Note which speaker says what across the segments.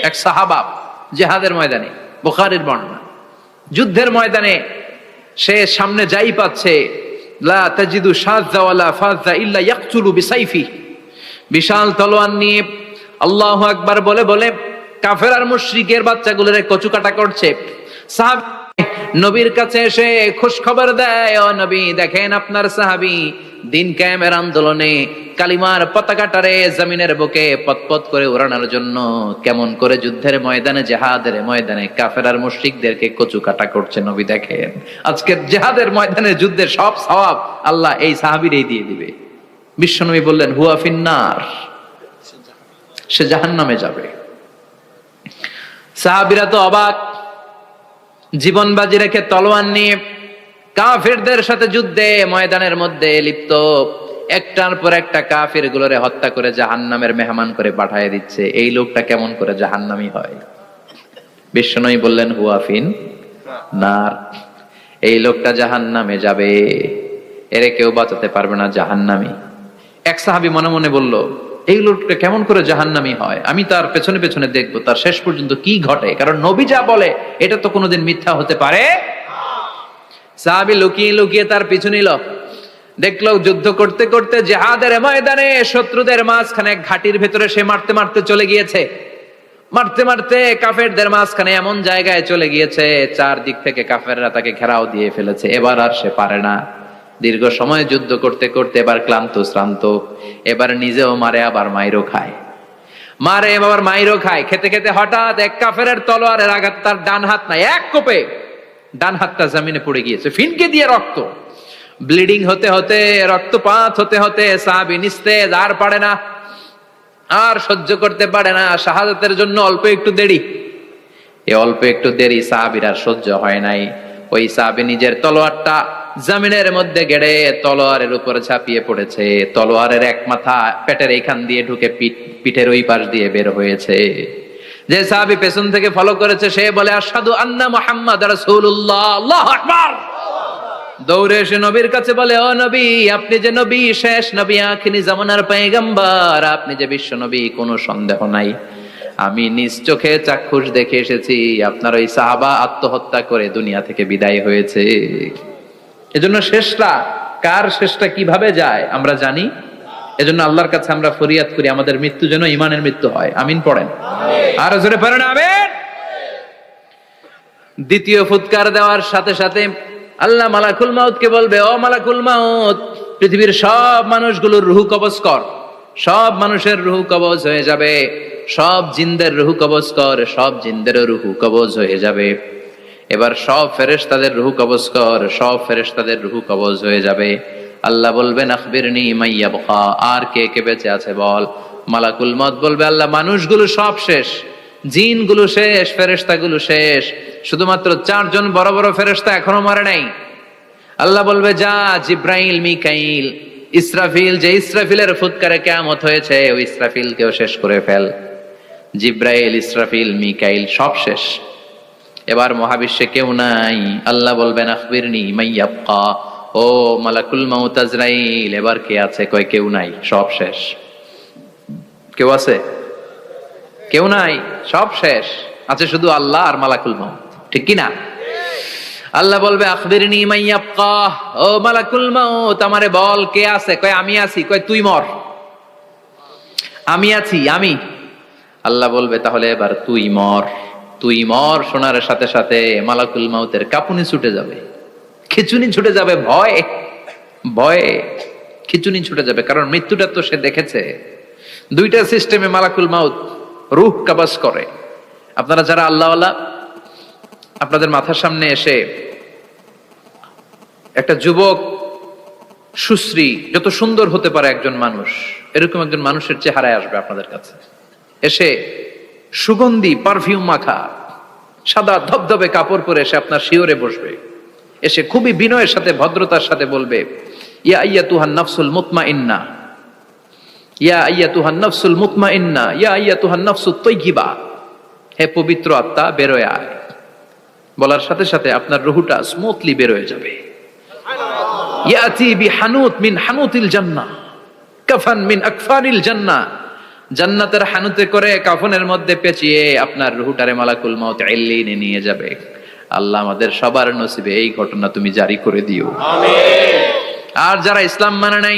Speaker 1: এক সাহাবা জিহাদের ময়দানে, বুখারীর বর্ণনা, যুদ্ধের ময়দানে সে সামনে যাই পাচ্ছে, লা তাজিদু শাযা ওয়ালা ফাযা ইল্লা ইয়াকতুলু বিসাইফি, বিশাল তলোয়ার নিয়ে আল্লাহু আকবার বলে বলে কাফের আর মুশরিকের বাচ্চাগুলোরে কচুকাটা করছে। সাহাবী নবীর কাছে এসে খুশ খবর দেয়, ও নবী দেখেন আপনার সাহাবী দিন কায়েমের আন্দোলনে কালিমার পতাকাটারে জমিনের বুকে পতপত করে উড়ানোর জন্য কেমন করে যুদ্ধের ময়দানে, জিহাদের ময়দানে কাফের আর মুশরিকদেরকে কচুকাটা করছে। নবী দেখেন আজকের জিহাদের ময়দানে যুদ্ধের সব সওয়াব আল্লাহ এই সাহাবীরই দিয়ে দিবে। বিশ্বনবী বললেন হুয়া ফিন্নার, সে জাহান্নামে যাবে। সাহাবীরা তো অবাক, জীবন বাজি রেখে তলোয়ার নিয়ে কাফেরদের সাথে যুদ্ধে ময়দানের মধ্যে লিপ্ত, একটার পর একটা কাফের গুলোরে হত্যা করে জাহান্নামের মেহমান করে পাঠিয়ে দিচ্ছে। এই লোকটা কেমন করে জাহান্নামী হয়? বিশ্বনবী বললেন হুয়া ফিন নার, এই লোকটা জাহান্নামে যাবে, এরে কেউ বাঁচাতে পারবে না, জাহান্নামী। এক সাহাবী মনে মনে বলল এই লোকটা কেমন করে জাহান্নামী হয়, আমি তার পেছনে পেছনে দেখবো তার শেষ পর্যন্ত কি ঘটে, কারণ নবী যা বলে এটা তো কোনোদিন মিথ্যা হতে পারে। সাহাবী লুকিয়ে লুকিয়ে তার পিছু নিল, দেখলো যুদ্ধ করতে করতে জিহাদের ময়দানে শত্রুদের মাঝখানে ঘাটির ভেতরে সে মারতে মারতে চলে গিয়েছে, মারতে মারতে কাফেরদের মাঝখানে এমন জায়গায় চলে গিয়েছে চারদিক থেকে কাফেররা তাকে ঘেরাও দিয়ে ফেলেছে। এবার আর সে পারে না, দীর্ঘ সময় যুদ্ধ করতে করতে এবার ক্লান্ত শ্রান্ত, এবার নিজেও মারে আবার মাইরও খায়, মারে আবার মাইরও খায়। খেতে খেতে হঠাৎ এক কাফেরের তলোয়ারের আঘাত তার ডান হাত নাই, এক কোপে ডান হাতটা জমিনে পড়ে গিয়েছে, ফিনকে দিয়ে রক্ত, ব্লিডিং হতে হতে, রক্তপাত হতে হতে সাহাবী নিস্তেজ, আর পারে না, আর সহ্য করতে পারে না। শাহাদাতের জন্য অল্প একটু দেরি, এই অল্প একটু দেরি সাহাবীর আর সহ্য হয় নাই। ওই সাহাবী নিজের তলোয়ারটা জমিনের মধ্যে গেড়ে তলোয়ারের উপরে ঝাঁপিয়ে পড়েছে, তলোয়ারের এক মাথা পেটের এইখান দিয়ে ঢুকে পিঠের ওই পাশ দিয়ে বের হয়েছে। যে সাহাবী পেছন থেকে ফলো করেছে সে বলে আশহাদু আন্না মুহাম্মাদ রাসূলুল্লাহ, আল্লাহু আকবার। দৌড়ে এসে নবীর কাছে বলে ও নবী, আপনি যে নবী, শেষ নবী, আখিরি জামানার পয়গম্বর, আপনি যে বিশ্ব নবী, কোনো সন্দেহ নাই, আমি নিজ চোখে চাক্ষুষ দেখে এসেছি আপনার ওই সাহাবা আত্মহত্যা করে দুনিয়া থেকে বিদায় হয়েছে। এজন্য শেষটা কার, শেষটা কিভাবে যায় আমরা জানি। এজন্য আল্লাহর কাছে আমরা ফরিয়াদ করি আমাদের মৃত্যু যেন ঈমানের মৃত্যু হয়। আমিন পড়েন, আর জোরে পড়েন আমিন। দ্বিতীয় ফুৎকার দেওয়ার সাথে সাথে আল্লাহ মালাকুল মাউতকে বলবে ও মালাকুল মাউত, পৃথিবীর সব মানুষগুলোর রূহ কবজ কর। সব মানুষের রূহ কবজ হয়ে যাবে, সব জিনদের রূহ কবজ কর, সব জিনদেরও রূহ কবজ হয়ে যাবে। এবার সব ফেরেশতাদের রূহ কবজ কর, সব ফেরেশতাদের রূহ কবজ হয়ে যাবে। আল্লাহ বলবেন আখবিরনি মাইয়াবকা, আর কে কে বেঁচে আছে বল। মালাকুল মউত বলবে আল্লাহ মানুষগুলো সব শেষ, জিনগুলো শেষ, ফেরেশতাগুলো শেষ, শুধুমাত্র 4 জন বড় বড় ফেরেশতা এখনো মরে নাই। আল্লাহ বলবে যা জিব্রাইল, মিকাইল, ইসরাফিল, যে ইসরাফিলের ফুৎকারে কিয়ামত হয়েছে ওই ইসরাফিলকেও শেষ করে ফেল। জিব্রাইল, ইসরাফিল, মিকাইল সব শেষ, এবার মহাবিশ্বে কেউ নাই। আল্লাহ বলবেন আখবিরনি মাইয়াবকা, ও মালাকুল মাউত আজরাইল, এবার কে আছে? কয় কেউ নাই, সব শেষ। কেউ আছে? কেউ নাই, সব শেষ, আছে শুধু আল্লাহ আর মালাকুল মাউত, ঠিক কি না? আল্লাহ বলবে আখবিরনি মাইয়াবকা, ও মালাকুল মাউত আমারে বল কে আছে? কয় আমি আছি। কয় তুই মর। আমি আছি, আমি। আল্লাহ বলবে তাহলে এবার তুই মর, তুই মর। শোনার সাথে সাথে মালাকুল মাউতের কাঁপুনি ছুটে যাবে, খিচুনি ছুটে যাবে, ভয় ভয়ে খিচুনি ছুটে যাবে, কারণ মৃত্যুটা তো সে দেখেছে। দুইটা সিস্টেমে মালাকুল মাউত রূহ কবজ করে। আপনারা যারা আল্লাহওয়ালা, আপনাদের মাথার সামনে এসে একটা যুবক, সুশ্রী, যত সুন্দর হতে পারে একজন মানুষ, এরকম একজন মানুষের চেহারায় আসবে আপনাদের কাছে, এসে সুগন্ধি পারফিউম মাখা সাদা ধবধবে কাপড় পরে এসে আপনার শিওরে বসবে, এসে খুবই বিনয়ের সাথে ভদ্রতার সাথে বলবে ইয়া আইয়াতুহান নাফসুল মুতমাইন্না, ইয়া আইয়াতুহান নাফসুল মুতমাইন্না, ইয়া আইয়াতুহান নাফসুত তাইয়্যিবা, হে পবিত্র আত্মা বেরোয় আয়। বলার সাথে সাথে আপনার রুহটা স্মুথলি বেরোয় যাবে। ইয়াতি বিহানুত মিন হানুতিল জান্নাহ, কাফান মিন আকফানিল জান্নাহ, জান্নাতের হানুতে করে কাফনের মধ্যে পেঁচিয়ে আপনার রুহুটারে মালাকুল মউত ইল্লিনে নিয়ে যাবে। আল্লাহ আমাদের সবার নসিবে এই ঘটনা তুমি জারি করে দিও, আমিন। আর যারা ইসলাম মানে নাই,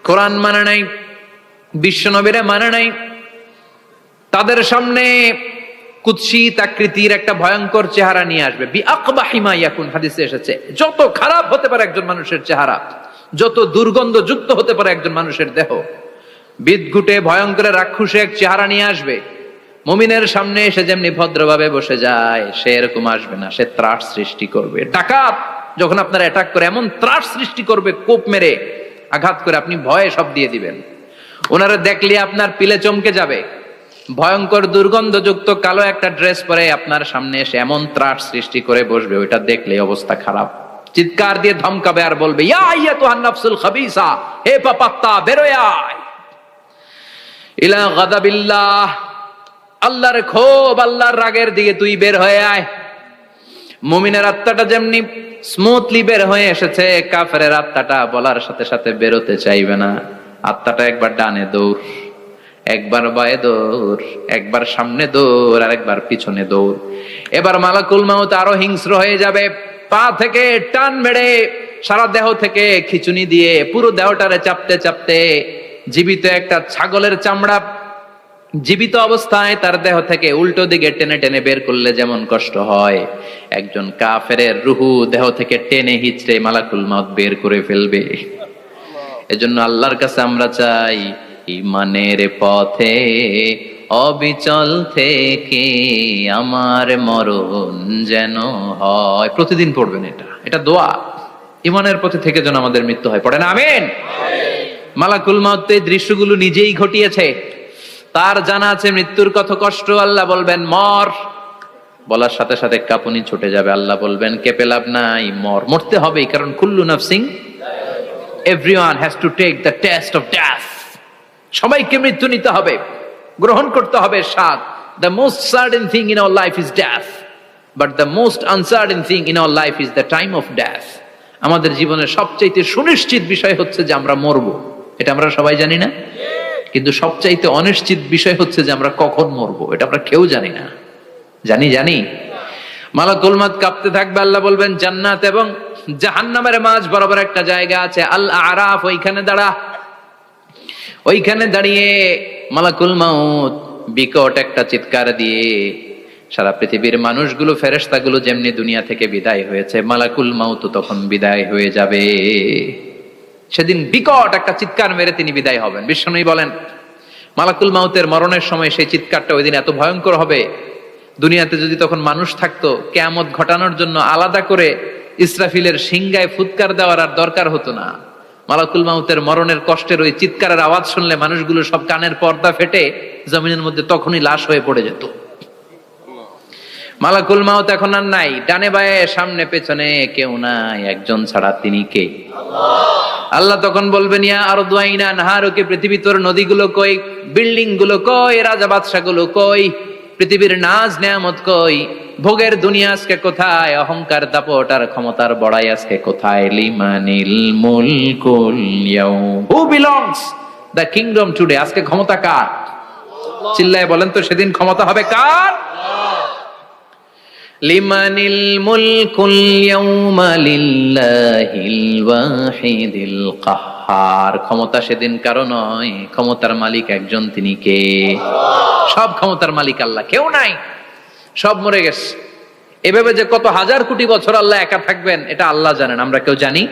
Speaker 1: কোরআন মানে নাই, বিশ্ব নবীরে মানে নাই, তাদের সামনে কুৎসিত আকৃতির একটা ভয়ঙ্কর চেহারা নিয়ে আসবে। বিআকবাহি মা ইয়াকুন, হাদিসে এসেছে, যত খারাপ হতে পারে একজন মানুষের চেহারা, যত দুর্গন্ধযুক্ত হতে পারে একজন মানুষের দেহ, বিদঘুটে ভয়ঙ্কর রাক্ষসে এক চেহারা নিয়ে আসবে। মুমিনের সামনে এসে যেমনি ভদ্রভাবে বসে যায়, সে এরকম আসবে না, সে ত্রাস সৃষ্টি করবে। ডাকাত যখন আপনার অ্যাটাক করে এমন ত্রাস সৃষ্টি করবে, কোপ মেরে আঘাত করে আপনি ভয়ে সব দিয়ে দিবেন। ওনারা দেখলে আপনার পিলে চমকে যাবে। ভয়ঙ্কর দুর্গন্ধযুক্ত কালো একটা ড্রেস পরে আপনার সামনে এসে এমন ত্রাস সৃষ্টি করে বসবে, ওইটা দেখলে অবস্থা খারাপ। চিৎকার দিয়ে ধমকাবে আর বলবে, ইয়া আইয়াতুহান নাফসুল খাবিসা, হে পাপাত্তা বেরোয় আয় ইলা গাদাবিল্লাহ, আল্লাহর ক্ষোভ, আল্লাহর রাগের দিকে তুই বের হয়ে আয়। মুমিনের আত্মাটা যেমনি স্মুথলি বের হয়ে এসেছে, কাফেরের আত্মাটা বলার সাথে সাথে বেরোতে চাইবে না। আত্মাটা একবার ডানে দৌড়, একবার বায়ে দৌড়, একবার সামনে দৌড়, আর একবার পিছনে দৌড়। এবার মালাকুল মাউত আরো হিংস্র হয়ে যাবে, পা থেকে টান মেরে সারা দেহ থেকে খিচুনি দিয়ে পুরো দেহটারে চাপতে চাপতে জীবিত একটা ছাগলের চামড়া জীবিত অবস্থায় তার দেহ থেকে উল্টো দিকে টেনে টেনে বের করলে যেমন কষ্ট হয়, একজন কাফেরের রুহু দেহ থেকে টেনে হিচড়ে মালাকুল মাউত বের করে ফেলবে। এজন্য আল্লাহর কাছে আমরা চাই, ঈমানের পথে অবিচল থেকে আমার মরণ যেন হয়। প্রতিদিন পড়বেন এটা দোয়া, ঈমানের পথে থেকে যেন আমাদের মৃত্যু হয়। পড়েন আমিন। মালাকুল মাউত এই দৃশ্যগুলো নিজেই ঘটিয়েছে, তার জানা আছে মৃত্যুর কত কষ্ট। আল্লাহ বলবেন মর, বলার সাথে সাথে কাঁপুনি ছুটে যাবে। আল্লাহ বলবেন কেঁপে লাভ নাই, মর, মরতে হবে, কারণ কুল্লু নাফসিন, everyone has to take the test of death. সবাইকে মৃত্যু নিতে হবে, গ্রহণ করতে হবে স্বাদ। The most certain thing in our life is death, but the most uncertain thing in our life is the time of death. আমাদের জীবনের সবচাইতে সুনিশ্চিত বিষয় হচ্ছে যে আমরা মরবো, এটা আমরা সবাই জানি না, কিন্তু সবচাইতে অনিশ্চিত বিষয় হচ্ছে যে আমরা কখন মরবো, এটা আমরা কেউ জানি না। জানি মালাকুল মাউত কাঁপতে থাকবে। আল্লাহ বলবেন জান্নাত এবং জাহান্নামের মাঝ বরাবর একটা জায়গা আছে, আল আরাফ, ওইখানে দাঁড়া। ওইখানে দাঁড়িয়ে মালাকুল মাউত বিকট একটা চিৎকার দিয়ে সারা পৃথিবীর মানুষগুলো, ফেরেশতাগুলো যেমনি দুনিয়া থেকে বিদায় হয়েছে, মালাকুল মাউত তখন বিদায় হয়ে যাবে। সেদিন বিকট একটা চিৎকার মেরে তিনি বিদায় হবেন। বিশ্বনবী বলেন মালাকুল মাউতের মরণের সময় সেই চিৎকারটা ওই দিন এত ভয়ঙ্কর হবে, দুনিয়াতে যদি তখন মানুষ থাকতো, কিয়ামত ঘটানোর জন্য আলাদা করে ইসরাফিলের সিংগায় ফুৎকার দেওয়ার আর দরকার হতো না। মালাকুল মাউতের মরণের কষ্টের ওই চিৎকারের আওয়াজ শুনলে মানুষগুলো সব কানের পর্দা ফেটে জমিনের মধ্যে তখনই লাশ হয়ে পড়ে যেত। মালাকুল মাউত এখন আর নাই, ডানে বায়ে সামনে পেছনে কেউ নাই, একজন ছাড়া, তিনি কে? আল্লাহ তখন বলবেন ইয়া আরদু আইনা নাহারুকি, পৃথিবী তোর নদীগুলো কই, বিল্ডিং গুলো কই, রাজা বাদশা গুলো কই, পৃথিবীর নাজ নেয়ামত কই, ভোগের দুনিয়া আজকে কোথায়, অহংকার দাপট আর ক্ষমতার বড়াই আজকে কোথায়? লিমানিল মুলকুল ইয়াউম, who belongs the kingdom today, আজকে ক্ষমতা কার? চিল্লায় বলেন তো সেদিন ক্ষমতা হবে কার? লিমানিল মুলকুল ইয়াউমা লিল্লাহিল ওয়াহিদিল কাহ্হার, ক্ষমতা সেদিন কারো নয়, ক্ষমতার মালিক একজন, তিনি কে? সব ক্ষমতার মালিক আল্লাহ, কেউ নাই, সব মরে গেছে। এভাবে যে কত হাজার কোটি বছর আল্লাহ একা থাকবেন এটা আল্লাহ জানেন, আমরা কেউ জানি?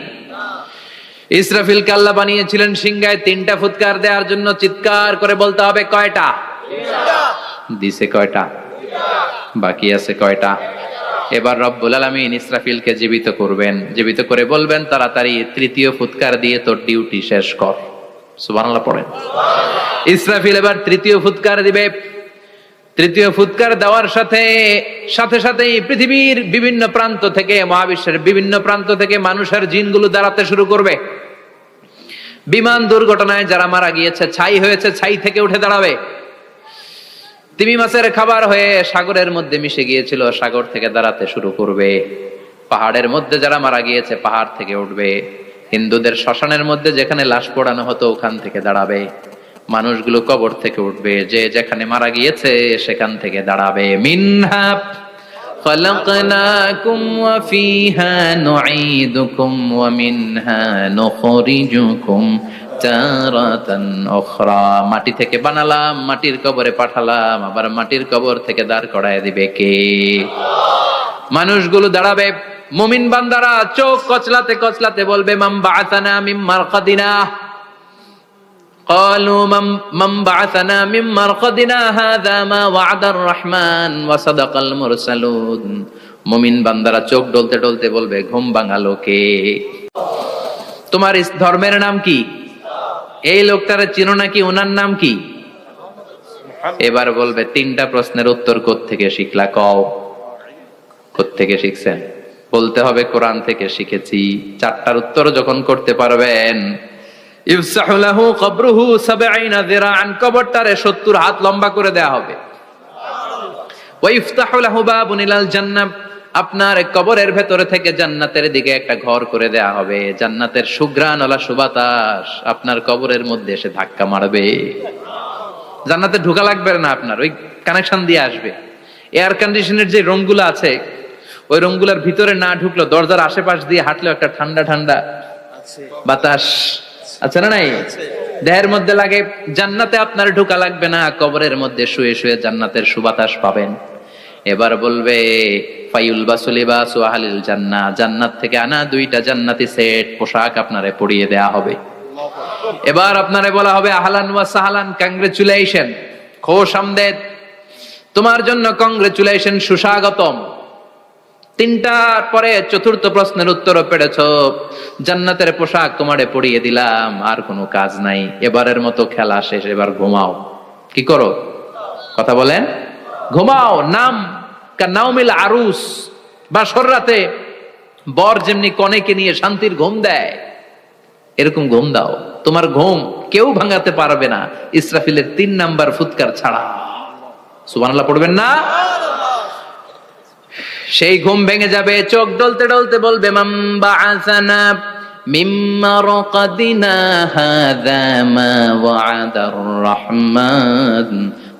Speaker 1: ইসরাফিলকে আল্লাহ বানিয়েছিলেন সিংহায় 3টা ফুৎকার দেওয়ার জন্য, চিৎকার করে বলতে হবে কয়টা? দিছে কয়টা? বাকি আছে কয়টা? এবার রব্বুল আলামিন ইসরাফিলকে জীবিত করবেন, জীবিত করে বলবেন তাড়াতাড়ি 3য় ফুৎকার দিয়ে তোর ডিউটি শেষ কর। সুবহানাল্লাহ পড়েন। ইসরাফিল এবার 3য় ফুৎকার দিবে। 3য় ফুৎকার দেওয়ার সাথে সাথেই পৃথিবীর বিভিন্ন প্রান্ত থেকে, মহাবিশ্বের বিভিন্ন প্রান্ত থেকে মানুষের জিনগুলো দাঁড়াতে শুরু করবে। বিমান দুর্ঘটনায় যারা মারা গিয়েছে, ছাই হয়েছে, ছাই থেকে উঠে দাঁড়াবে। তিমি মাছের খাবার হয়ে সাগরের মধ্যে মিশে গিয়েছিল, সাগর থেকে দাঁড়াতে শুরু করবে। পাহাড়ের মধ্যে যারা মারা গিয়েছে, পাহাড় থেকে উঠবে। হিন্দুদের শ্মশানের মধ্যে যেখানে লাশ পোড়ানো হতো, ওখান থেকে দাঁড়াবে। মানুষগুলো কবর থেকে উঠবে, যে যেখানে মারা গিয়েছে সেখান থেকে দাঁড়াবে। মিনহা খলাকনাকুম ওয়া ফিহা নুঈদুকুম ওয়া মিনহা নুখরিজুকুম তারাতান উখরা। মাটি থেকে বানালাম, মাটির কবরে পাঠালাম, আবার মাটির কবর থেকে দাঁড় করায় দিবে কে? মানুষগুলো দাঁড়াবে, মুমিন বান্দারা চোখ কচলাতে কচলাতে বলবে, মাম বাআসানা মিন মারকাদিনা। قالوا من بعثنا من مرقدنا هذا ما وعد الرحمن وصدق المرسلون। মুমিন বান্দারা চোখ ডলতে ডলতে বলবে, ঘুম ভাঙালো কে? তোমার ধর্মের নাম কি? এই লোকটারে চিনো নাকি? ওনার নাম কি? এবার বলবে, তিনটা প্রশ্নের উত্তর কোত্থেকে শিখলা কও? কোত্থেকে শিখছেন? বলতে হবে কোরআন থেকে শিখেছি। চারটার উত্তর যখন করতে পারবেন, ইফসাহু লাহু কবরুহু ৭০ যিরাআন, কবরটারে ৭০ হাত লম্বা করে দেয়া হবে। ওয়া ইফতাহু লাহু বাবুন ইলাল জান্নাহ, আপনার কবরের ভেতরে থেকে জান্নাতের দিকে একটা ঘর করে দেয়া হবে। জান্নাতের সুঘ্রাণওয়ালা সুবাতাস আপনার কবরের মধ্যে এসে ধাক্কা মারবে। জান্নাতে ঢোকা লাগবে না, আপনার ওই কানেকশন দিয়ে আসবে। এয়ার কন্ডিশনের যে রুমগুলো আছে, ওই রুমগুলোর ভিতরে না ঢুকলো, দরজার আশেপাশ দিয়ে হাঁটলেও একটা ঠান্ডা ঠান্ডা বাতাস আছে না নাই? দেহের মধ্যে লাগে। জান্নাতে আপনার ঢোকা লাগবে না, কবরের মধ্যে শুয়ে শুয়ে জান্নাতের সুবাতাস পাবেন। এবার বলবে, ফায়ুলবাসু লিবাসু আহলিল জান্নাহ, জান্নাত থেকে আনা 2টা জান্নাতি সেট পোশাক আপনারে পরিয়ে দেয়া হবে। এবার আপনারে বলা হবে, আহলান ওয়া সাহলান, কংগ্রেচুলেশন, খোশ আমদেদ, তোমার জন্য কংগ্রেচুলেশন, সুস্বাগতম। 3টার পরে 4র্থ প্রশ্নের উত্তরও পেরেছ, জান্নাতের পোশাক তোমারে পরিয়ে দিলাম, আর কোনো কাজ নাই, এবারের মতো খেলা শেষ, এবার ঘুমাও। কি করো? কথা বলেন, ঘুমাও। নাম কানাউমিল আরুস, বাসর রাতে বর যেমনি কনেকে নিয়ে শান্তির ঘুম দেয়, এরকম ঘুম দাও। তোমার ঘুম কেউ ভাঙাতে পারবে না, ইসরাফিলের 3 নাম্বার ফুৎকার ছাড়া। সুবহানাল্লাহ পড়বেন না? সেই ঘুম ভেঙে যাবে, চোখ ডলতে ডলতে বলবে, মাম বাআসানা মিন মারকাদিনা হাযা মা ওয়া'দার রহমান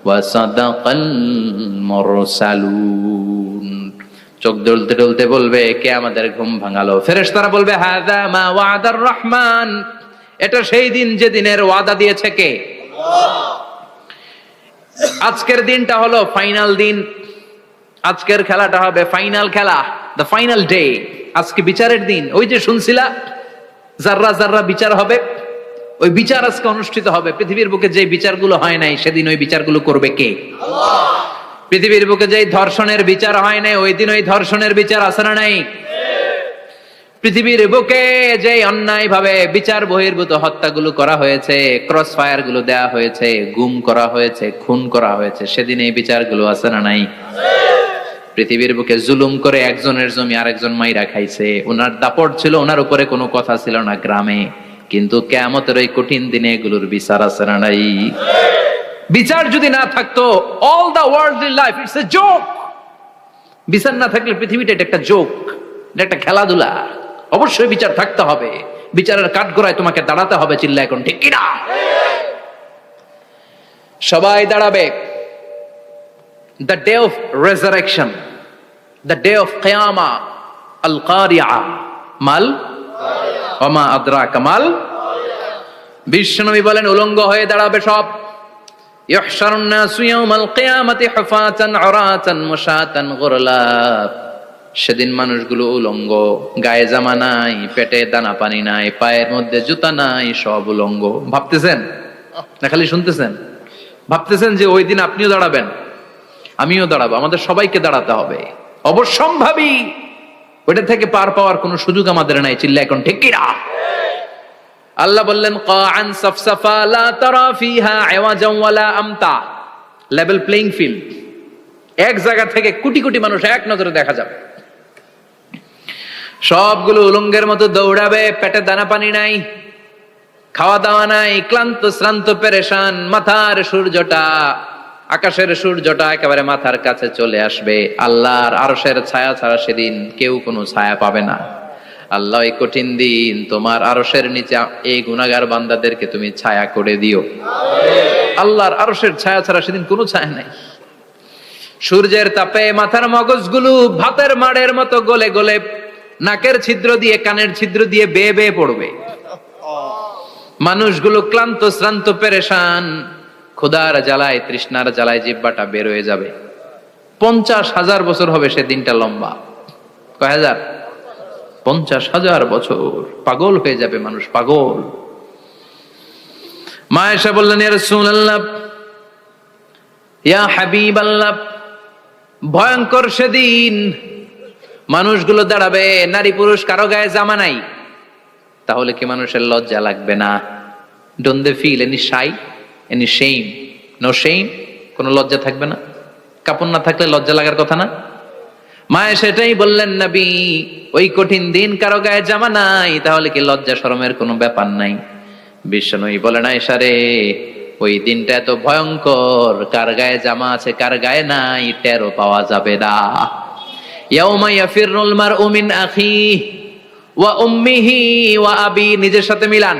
Speaker 1: ওয়া সাদাকাল মুরসালুন। চোখ ডলতে ডলতে বলবে, কে আমাদের ঘুম ভাঙালো? ফেরেশতারা বলবে, হাযা মা ওয়া'দার রহমান, এটা সেই দিন যে দিনের ওয়াদা দিয়েছে কে? আল্লাহ। আজকের দিনটা হলো ফাইনাল দিন, আজকের খেলাটা হবে ফাইনাল খেলা, দ্য ফাইনাল ডে। আজকে বিচারের দিন। ওই যে শুনছিলা জাররা জাররা বিচার হবে, ওই বিচার আজকে অনুষ্ঠিত হবে। পৃথিবীর বুকে যে বিচারগুলো হয় নাই, সেদিন ওই বিচারগুলো করবে কে? আল্লাহ। পৃথিবীর বুকে যে ধর্ষণের বিচার হয় নাই, ওই দিন ওই ধর্ষণের বিচার আছে না নাই? পৃথিবীর বুকে যে অন্যায় ভাবে বিচার বহির্ভূত হত্যাগুলো করা হয়েছে, ক্রস ফায়ার গুলো দেয়া হয়েছে, গুম করা হয়েছে, খুন করা হয়েছে, সেদিন এই বিচারগুলো আছে না নাই? পৃথিবীর বুকে জুলুম করে একজনের জমি আরেকজন মাইরা খাইছে, ওনার দাপট ছিল, ওনার উপরে কোনো কথা ছিল না গ্রামে, কিন্তু কিয়ামতের ওই কঠিন দিনে এগুলোর বিচার আছে না নাই? বিচার যদি না থাকতো, all the worldly life it's a joke. বিচার না থাকলে পৃথিবীটা এটা একটা জোক, এটা একটা খেলাধুলা। অবশ্যই বিচার থাকতে হবে, বিচারের কাঠগড়ায় তোমাকে দাঁড়াতে হবে। চিল্লা এখন ঠিক কিনা? সবাই দাঁড়াবে। The day of resurrection, the day of qiyamah, al-qari'ah, mal wa ma adraka mal। বিশ্বনবী বলেন, উলঙ্গ হয়ে দাঁড়াবে সব। ইহশারুন নাসু ইয়াওমাল কিয়ামাতি হুফাতান উরাতান মুশাতান গুরলা। সেদিন মানুষগুলো উলঙ্গ, গায়ে জামা নাই, পেটে দানা পানি নাই, পায়ের মধ্যে জুতা নাই, সব উলঙ্গ। ভাবতেছেন না খালি শুনতেছেন? ভাবতেছেন যে ওই দিন আপনিও দাঁড়াবেন, আমিও দাঁড়াবো, আমাদের সবাইকে দাঁড়াতে হবে। অবশ্যম্ভাবী, ওইটা থেকে পার পাওয়ার কোনো সুযোগ আমাদের নাই। চিল্লা এখন ঠিক কিনা? আল্লাহ বললেন, কাআন সাফসাফা লা তারা ফিহা আওয়াজান ওয়ালা আমতা, লেভেল প্লেইং ফিল্ড। এক জায়গা থেকে কোটি কোটি মানুষ এক নজরে দেখা যাবে। সবগুলো উলঙ্গের মতো দৌড়াবে, পেটে দানা পানি নাই, খাওয়া দাওয়া নাই, ক্লান্ত শ্রান্ত পেরেশান। মাথার সূর্যটা, আকাশের সূর্যটা একেবারে মাথার কাছে চলে আসবে। আল্লাহর আরশের ছায়া ছাড়া সেদিন কেউ কোনো ছায়া পাবে না। আল্লাহ এই কঠিন দিন তোমার আরশের নিচে এই গুনাহগার বান্দাদেরকে তুমি ছায়া করে দিও। আল্লাহর আরশের ছায়া ছাড়া সেদিন কোনো ছায়া নাই। সূর্যের তাপে মাথার মগজগুলো ভাতের মাড়ের মতো গলে গলে নাকের ছিদ্র দিয়ে কানের ছিদ্র দিয়ে বেয়ে বেয়ে পড়বে। মানুষগুলো ক্লান্ত শ্রান্ত পেরেশান, ক্ষুধার জ্বালায় তৃষ্ণার জ্বালায় জিহ্বাটা বের হয়ে যাবে। 50,000 বছর হবে সে দিনটা লম্বা। কয় হাজার? 50,000 বছর। পাগল হয়ে যাবে মানুষ, পাগল। মা আয়েশা বললেন, ইয়া রাসূলুল্লাহ, ইয়া হাবিবাল্লাহ, ভয়ঙ্কর সেদিন মানুষগুলো দাঁড়াবে, নারী পুরুষ কারো গায়ে জামা নাই। তাহলে কি মানুষের লজ্জা লাগবে না? Don't they feel any shy, any shame? No shame, কোনো লজ্জা থাকবে না? কাপড় না থাকলে লজ্জা লাগার কথা না? মায়ে সেটাই বললেন, নবী, ওই কঠিন দিন কারো গায়ে জামা নাই, তাহলে কি লজ্জা শরমের কোনো ব্যাপার নাই? বিশ্বনবী বলেন, আয়েশা রে, ওই দিনটা এত ভয়ঙ্কর, কার গায়ে জামা আছে কার গায়ে নাই টেরও পাওয়া যাবে না। ইয়াউমা ইয়াফিরুল মারউ মিন আখিহি ওয়া উম্মিহি ওয়া আবি, নিজের সাথে মিলান,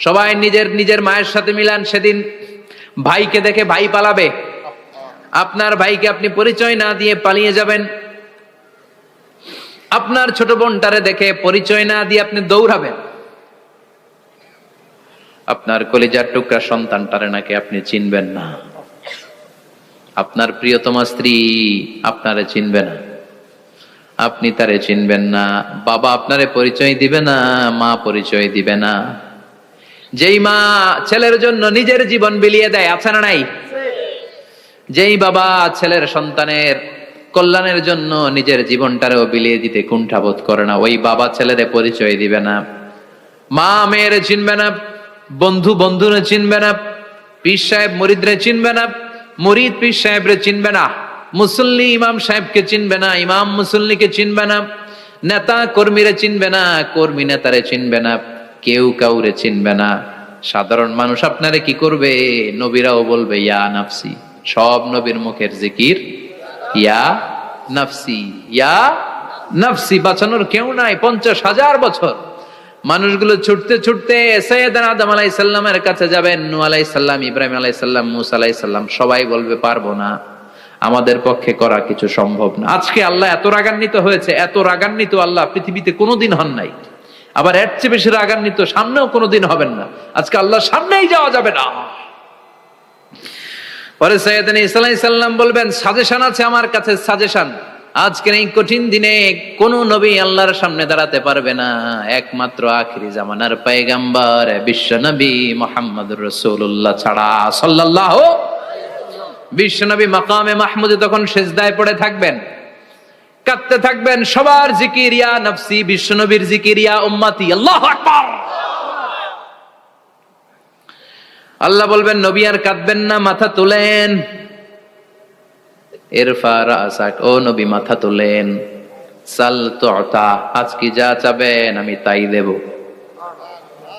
Speaker 1: সবাই নিজের নিজের মায়ের সাথে মিলান। সেদিন ভাইকে দেখে ভাই পালাবে, আপনার ভাইকে আপনি পরিচয় না দিয়ে পালিয়ে যাবেন। আপনার ছোট বোনটারে দেখে পরিচয় না দিয়ে আপনি দৌড়াবেন। আপনার কলিজার টুকরা সন্তানটারে নাকি আপনি চিনবেন না। আপনার প্রিয়তমা স্ত্রী আপনারে চিনবে না, আপনি তারে চিনবেন না। বাবা আপনারে পরিচয় দিবে না, মা পরিচয় দিবে না। যেই মা ছেলের জন্য নিজের জীবন বিলিয়ে দেয়, আছে না নাই? যেই বাবা ছেলের সন্তানের কল্যাণের জন্য নিজের জীবনটারেও বিলিয়ে দিতে কুণ্ঠাবোধ করে না, ওই বাবা ছেলেরে পরিচয় দিবে না। মা মেয়েরে চিনবে না, বন্ধু বন্ধুরে চিনবে না, পীর সাহেব মুরিদরে চিনবে না, মুরিদ পীর সাহেবরে চিনবে না, মুসল্লি ইমাম সাহেবকে চিনবে না, ইমাম মুসল্লিকে চিনবে না, নেতা কর্মীরে চিনবে না, কর্মী নেতারে চিনবে না, কেউ কাউরে চিনবে না। সাধারণ মানুষ আপনারে কি করবে? নবীরাও বলবে ইয়া নাফসি। সব নবীর মুখের জিকির ইয়া নাফসি, ইয়া নাফসি। বাঁচানোর কেউ নাই। 50,000 বছর মানুষগুলো ছুটতে ছুটতে সাইয়েদনা আদম আলাইহিস সালামের কাছে যাবেন। নূহ আলাইহিস সালাম, ইব্রাহিম আলাইহিস সালাম, মূসা আলাইহিস সালাম, সবাই বলবে পারবো না, আমাদের পক্ষে করা কিছু সম্ভব না। আজকে আল্লাহ এত রাগান্বিত হয়েছে, এত রাগান্বিত আল্লাহ পৃথিবীতে কোনোদিন হন নাই। আবার এর চেয়ে বেশি রাগান্বিত সামনেও কোনোদিন হবেন না। আজকে আল্লাহর সামনেই যাওয়া যাবে না। পরে সাইয়েদনা ঈসা আলাইহিস সালাম বলবেন, সাজেশন আছে আমার কাছে, সাজেশন। আজকের এই কঠিন দিনে কোন নবী আল্লাহর সামনে দাঁড়াতে পারবে না, একমাত্র আখিরি জামানার পয়গম্বর বিশ্ব নবী মুহাম্মদুর রাসূলুল্লাহ ছাড়া সাল্লাল্লাহু। বিশ্ব নবী মাকামে মাহমুদে তখন সিজদায় পড়ে থাকবেন, কাঁদতে থাকবেন। সবার জিকির ইয়া নফসি, বিশ্ব নবীর জিকির ইয়া উম্মতি। আল্লাহু আকবার। আল্লাহ বলবেন, নবী আর কাঁদবেন না, মাথা তোলেন। ইরফা রাসাক, ও নবী মাথা তোলেন। সাল তুতা, আজকে যা চাবেন আমি তাই দেব।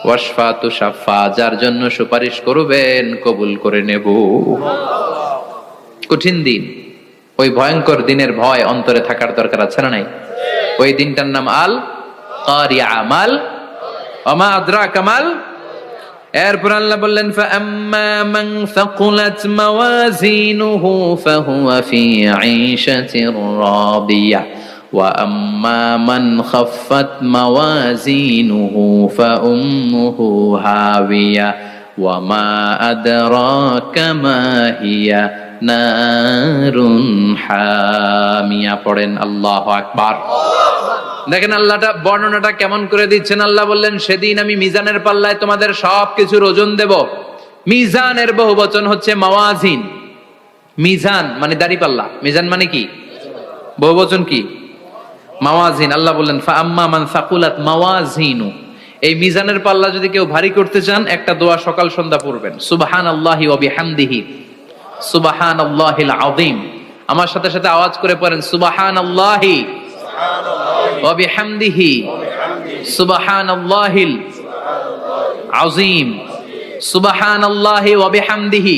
Speaker 1: ওয়াশফা তুশাফা, যার জন্য সুপারিশ করবেন কবুল করে নেব। কঠিন দিন, ওই ভয়ঙ্কর দিনের ভয় অন্তরে থাকার দরকার আছে না নাই? ওই দিনটার নাম আল কারিয়া, মাল ওমা আদরাকা মাল। এরপর আল্লাহ বললেন, ফাআম্মা মান সাকুলাত মাওয়াজিনুহু ফাহুয়া ফি ঈশাতির রাদিয়া ওয়া আম্মা মান খাফফাত মাওয়াজিনুহু ফাউম্মুহু হাবিয়া ওয়া মা আদরাকা মা হিয়া নারুন হামিয়া। পড়েন আল্লাহু আকবার। দেখেন আল্লাহটা বর্ণনাটা কেমন করে দিচ্ছেন। আল্লাহ বললেন, সেদিন আমি মিজানের পাল্লায় তোমাদের সবকিছুর ওজন দেব। মিজানের বহুবচন হচ্ছে মাওয়াজিন। মিজান মানে দাড়ি পাল্লা, মিজান মানে কি? বহুবচন কি? মাওয়াজিন। আল্লাহ বললেন, ফাআম্মা মান সাকুলাত মাওয়াজিনু, এই মিজানের পাল্লা যদি কেউ ভারী করতে চান, একটা দোয়া সকাল সন্ধ্যা পড়বেন, সুবহানাল্লাহি ওয়া বিহামদিহি সুবহানাল্লাহিল আযীম। আমার সাথে সাথে আওয়াজ করে পড়েন, সুবহানাল্লাহি ওয়া বিহামদিহি সুবহানাল্লাহিল আযীম, সুবহানাল্লাহি ওয়া বিহামদিহি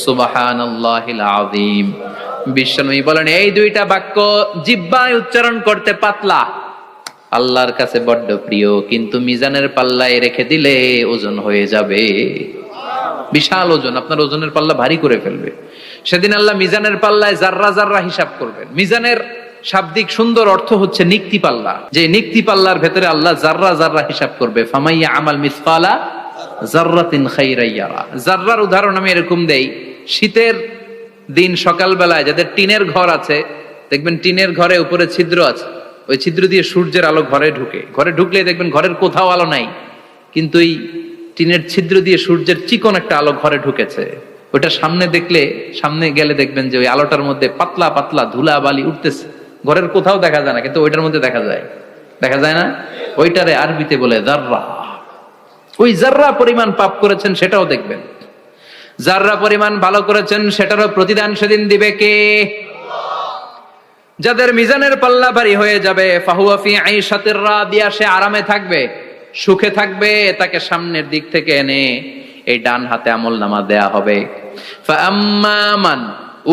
Speaker 1: সুবহানাল্লাহিল আযীম। বিশ্বনবী বলেন, এই দুইটা বাক্য জিহ্বায় উচ্চারণ করতে পাতলা, আল্লাহর কাছে বড্ড প্রিয়, কিন্তু মিজানের পাল্লায় রেখে দিলে ওজন হয়ে যাবে, বিশাল ওজন, আপনার ওজনের পাল্লা ভারী করে ফেলবে। সেদিন আল্লাহ মিজানের পাল্লায় জাররা জাররা হিসাব করবেন। মিজানের শাব্দিক সুন্দর অর্থ হচ্ছে নিক্তি পাল্লা, যে নিক্তি পাল্লার ভেতরে আল্লাহ জাররা জাররা হিসাব করবে। ফামাইয়া আমাল মিসকালা জাররাতিন খাইরান ইয়ারা। জাররার উদাহরণ আমি এরকম দেই, শীতের দিন সকালবেলায় যাদের টিনের ঘর আছে, দেখবেন টিনের ঘরে উপরে ছিদ্র আছে, ওই ছিদ্র দিয়ে সূর্যের আলো ঘরে ঢুকে, ঘরে ঢুকলে দেখবেন ঘরের কোথাও আলো নাই, কিন্তু এই টিনের ছিদ্র দিয়ে সূর্যের চিকন একটা আলো ঘরে ঢুকেছে। ওটা সামনে দেখলে, সামনে গেলে দেখবেন যে ওই আলোটার মধ্যে পাতলা পাতলা ধুলা বালি উঠতেছে, ঘরের কোথাও দেখা যায় না, কিন্তু ওইটার মধ্যে দেখা যায়, দেখা যায় না? ওইটারে আরবিতে বলে জাররা। ওই জাররা পরিমাণ পাপ করেছেন সেটাও দেখবেন, জাররা পরিমাণ ভালো করেছেন সেটারও প্রতিদান সেদিন দিবে কে? যাদের মিজানের পাল্লা ভারী হয়ে যাবে, ফাহুয়া ফি আইশাতির রাদিয়া, সে আরামে থাকবে, সুখে থাকবে, তাকে সামনের দিক থেকে এনে এই ডান হাতে আমলনামা দেয়া হবে। ফাআম্মা মান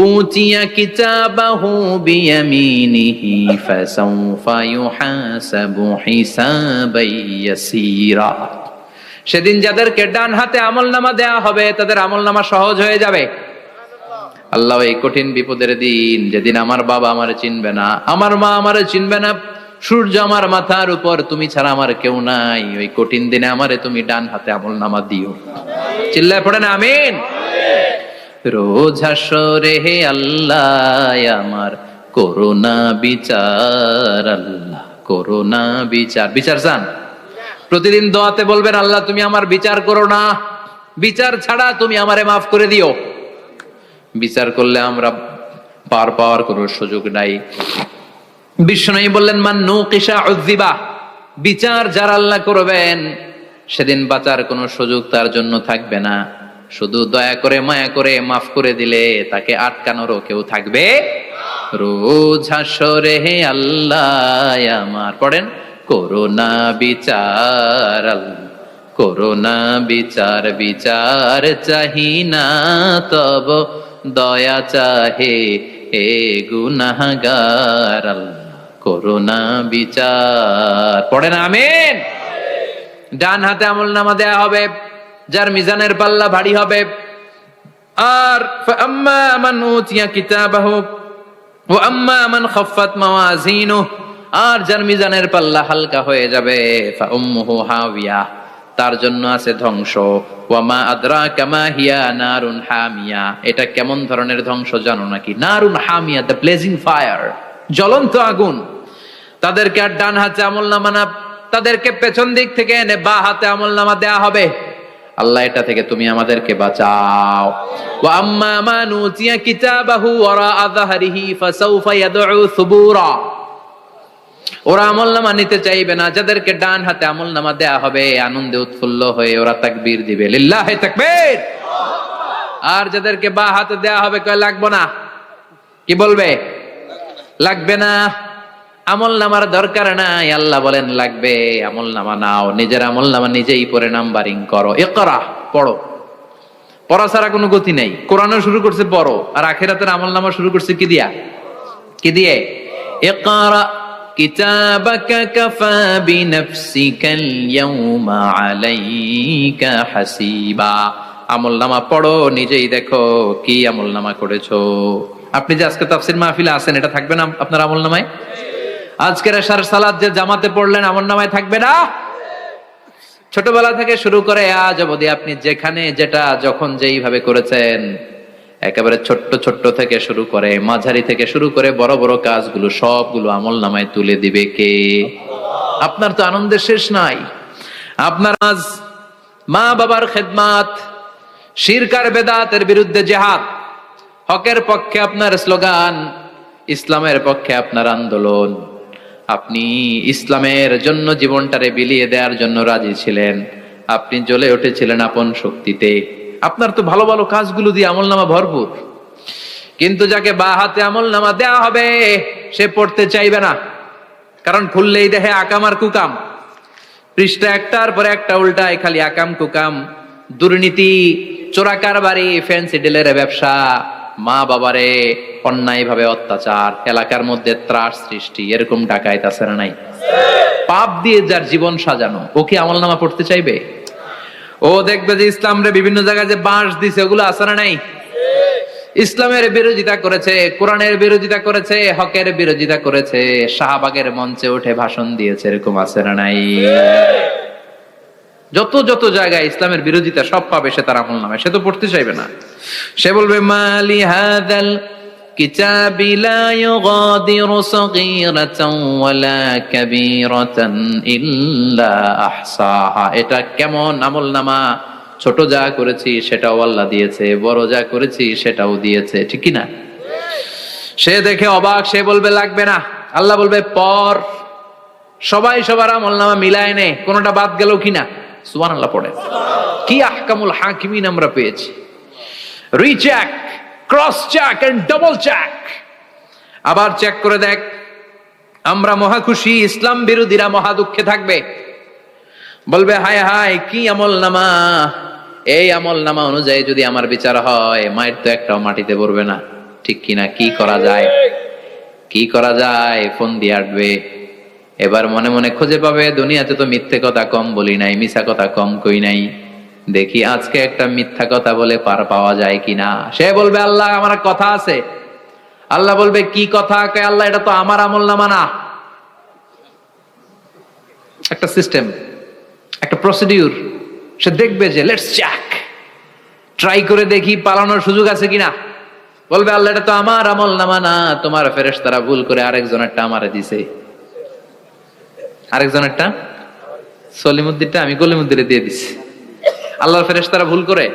Speaker 1: উতিয়া কিতাবাহু বিয়ামিনিহি ফাসাউফা ইউহাসাবু হিসাবান ইয়াসীরা। সেদিন যাদেরকে ডান হাতে আমলনামা দেয়া হবে তাদের আমলনামা সহজ হয়ে যাবে। আল্লাহ, এই কঠিন বিপদের দিন, যেদিন আমার বাবা আমারে চিনবে না, আমার মা আমারে চিনবে না, সূর্য আমার মাথার উপর, তুমি ছাড়া আমার কেউ নাই, ওই কঠিন দিনে আমারে তুমি ডান হাতে আমলনামা দিও। চিল্লায় পড়েন আমিন। রোজ হাসরে হে আল্লাহ আমার করোনা বিচার, আল্লাহ করোনা বিচার। বিচার চান? প্রতিদিন দোয়াতে বলবেন, আল্লাহ তুমি আমার বিচার করো না, বিচার ছাড়া তুমি আমারে মাফ করে দিও। বিচার করলে আমরা পার পাওয়ার কোনো সুযোগ নাই। বিশ্বনবী বললেন, মান নুকিশা উযিবা, বিচার যারা আল্লাহ করবেন সেদিন বাঁচার কোনো সুযোগ তার জন্য থাকবে না। শুধু দয়া করে মায়া করে মাফ করে দিলে তাকে আটকানোরও কেউ থাকবে। রোজ হাসরে হে আল্লাহ আমার, পড়েন, করোনা বিচার, আল্লাহ করোনা বিচার, বিচার চাহি না তব দয়া চাহে হে গুনাহগার, আল্লাহ করোনা বিচার। পড়েন আমিন। ডান হাতে আমলনামা দেয়া হবে যার মিজানের পাল্লা ভারী হবে। আর ফাআম্মা মান উতিয়া কিতাবাহু ওয়া আম্মা মান খাফফাত মাওয়াজিনুহু, আর যার মিজানের পাল্লা হালকা হয়ে যাবে, ফাউম্মুহু হাওিয়া, তার জন্য আছে ধ্বংস। ওয়া মা আদরাকা মা হিয়া নারুন হামিয়া, এটা কেমন ধরনের ধ্বংস জানো নাকি? নারুন হামিয়া, দ্য ব্লেজিং ফায়ার, জ্বলন্ত আগুন। তাদেরকে আর ডান হাতে আমলনামা না, তাদেরকে পেছন দিক থেকে এনে বা হাতে আমলনামা দেয়া হবে। আল্লাহ, এটা থেকে তুমি আমাদেরকে বাঁচাও। ওয়া আম্মা মান উতিয়া কিতাবাহু ওয়ারা যাহরিহি ফাসাউফা ইয়াদউ সুবুরা, ওরা আমলনামা নিতে চাইবে না। যাদেরকে ডান হাতে আমলনামা দেয়া হবে আনন্দে উৎফুল্ল হয়ে ওরা তাকবীর দিবে, লিল্লাহি তাকবীর। আর যাদেরকে বা হাতে দেয়া হবে কয় লাগবে না, কি বলবে? লাগবে না, আমলনামার দরকার নাই। আল্লাহ বলেন লাগবে, আমলনামা নাও, নিজের আমলনামা নিজেই পড়ে নাম্বারিং করো। ইকরা, পড়ো, পড়া ছাড়া কোনো গতি নেই। কোরআনও শুরু করছে পড়ো, আর আখিরাতের আমলনামা শুরু করছে কি দিয়া? কি দিয়ে? ইকরা কিতাবাকা কাফা বিনাফসিকাল ইয়াউমা আলাইকা হাসিবা। আমলনামা পড়ো, নিজেই দেখো কি আমলনামা করেছো। আপনি যে আজকে তাফসীর মাহফিলে আছেন, এটা থাকবে না আপনার আমলনামায়? আজকের এশার সালাত যে জামাতে পড়লেন, আমলনামায় থাকবে না? ছোটবেলা থেকে শুরু করে আজ অবধি আপনি যেখানে যেটা যখন যেইভাবে করেছেন, একেবারে ছোট্ট ছোট্ট থেকে শুরু করে মাঝারি থেকে শুরু করে বড় বড় কাজগুলো সবগুলো আমলনামায় তুলে দিবে কে? আপনার তো আনন্দের শেষ নাই। আপনার আজ মা বাবার খেদমাত, শিরক আর বেদাতের বিরুদ্ধে জিহাদ, হকের পক্ষে আপনার স্লোগান, ইসলামের পক্ষে আপনার আন্দোলন, আপনি ইসলামের জন্য জীবনটারে বিলিয়ে দেওয়ার জন্য রাজি ছিলেন, আপনি জ্বলে উঠেছিলেন আপন শক্তিতে। আপনার তো ভালো ভালো কাজগুলো দিয়ে আমলনামা ভরপুর, কিন্তু যাকে বা হাতে আমলনামা দেয়া হবে সে পড়তে চাইবে না, কারণ খুললেই দেখে আকাম আর কুকাম, পৃষ্ঠা একটার পরে একটা উল্টায় খালি আকাম কুকাম, দুর্নীতি, চোরা কারবারি, ফ্যান্সি ডিলের ব্যবসা, মা বাবারে অন্যায় ভাবে অত্যাচার, এলাকার মধ্যে ত্রাস সৃষ্টি, এরকম ডাকাইত আছে না নাই? পাপ দিয়ে যার জীবন সাজানো, ও কি আমলনামা পড়তে চাইবে? ও দেখবে যে ইসলামরে বিভিন্ন জায়গায় যে বাঁশ দিছে ওগুলো আছে না নাই? ইসলামের বিরোধিতা করেছে, কোরআনের বিরোধিতা করেছে, হকের বিরোধিতা করেছে, শাহবাগের মঞ্চে উঠে ভাষণ দিয়েছে, এরকম আছে না নাই? যত যত জায়গায় ইসলামের বিরোধিতা সব পাবে সে তার আমলনামায়, সে তো পড়তে চাইবে না। সে বলবে মালি হাযাল কিতাবি লা ইউগাদিরু সাগীরাতান ওয়ালা কাবীরাতান ইল্লা আহসাহা। এটা কেমন আমলনামা, ছোট যা করেছি সেটাও আল্লাহ দিয়েছে, বড় যা করেছি সেটাও দিয়েছে, ঠিক কি না? সে দেখে অবাক, সে বলবে লাগবে না। আল্লাহ বলবে পর, সবাই সবার আমলনামা মিলায় নে, কোনটা বাদ গেল কিনা। সুবহানাল্লাহ পড়ে। কি আহকামুল হাকিমিন আমরা পেয়েছি। Recheck, cross check and double check. আবার চেক করে দেখ। আমরা মহা খুশি, ইসলাম বিরোধীরা মহা দুঃখে থাকবে, বলবে হায় হায় কি আমলনামা, এই আমলনামা অনুযায়ী যদি আমার বিচার হয় মায়ের তো একটাও মাটিতে পড়বে না, ঠিক কিনা? কি করা যায়, কি করা যায়? ফোন দিয়ে আসবে। এবার মনে মনে খুঁজে পাবে দুনিয়াতে তো মিথ্যে কথা কম বলি নাই, মিছা কথা কম কই নাই, দেখি আজকে একটা মিথ্যা কথা বলে পার পাওয়া যায় কিনা। সে বলবে আল্লাহ আমার কথা আছে। আল্লাহ বলবে কি কথা? আল্লাহ এটা তো আমার আমলনামা না। একটা সিস্টেম, একটা প্রসিডিউর। সে দেখবে যে লেটস চেক, ট্রাই করে দেখি পালানোর সুযোগ আছে কিনা। বলবে আল্লাহ এটা তো আমার আমলনামা না, তোমার ফেরেশতারা ভুল করে আরেকজনেরটা আমারে দিছে। আরেকজনেরটা সলিমুদ্দিনটা আমি কলিমুদ্দিনে দিয়ে দিছি। আল্লাহর ফেরেশতারা ভুল করে